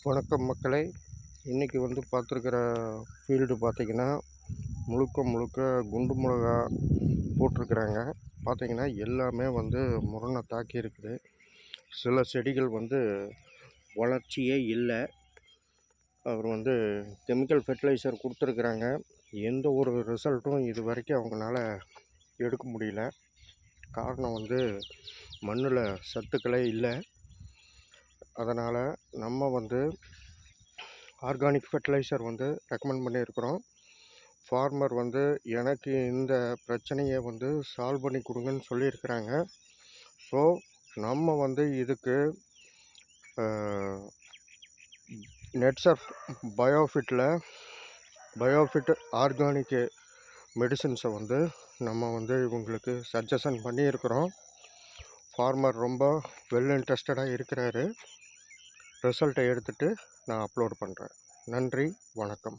வணக்கம் மக்களே. இன்றைக்கி பார்த்துருக்கிற ஃபீல்டு பார்த்திங்கன்னா முழுக்க முழுக்க குண்டு மிளகா போட்டிருக்கிறாங்க. பார்த்திங்கன்னா எல்லாமே முரணை தாக்கி இருக்குது. சில செடிகள் வளர்ச்சியே இல்லை. அவர் கெமிக்கல் ஃபெர்டிலைசர் கொடுத்துருக்குறாங்க. எந்த ஒரு ரிசல்ட்டும் இது வரைக்கும் அவங்களால எடுக்க முடியல. காரணம் மண்ணில் சத்துக்களே இல்லை. அதனால் நம்ம ஆர்கானிக் ஃபெர்டிலைசர் ரெக்கமெண்ட் பண்ணியிருக்கிறோம். ஃபார்மர் எனக்கு இந்த பிரச்சனையை சால்வ் பண்ணி கொடுங்கன்னு சொல்லியிருக்கிறாங்க. ஸோ நம்ம இதுக்கு நெட்சர்ஃப் பயோஃபிட் ஆர்கானிக் மெடிசின்ஸை நம்ம இவங்களுக்கு சஜஷன் பண்ணியிருக்கிறோம். ஃபார்மர் ரொம்ப வெல் இன்ட்ரெஸ்டடாக இருக்கிறாரு. ரிசல்ட்டை எடுத்துகிட்டு நான் அப்லோட் பண்ணுறேன். நன்றி, வணக்கம்.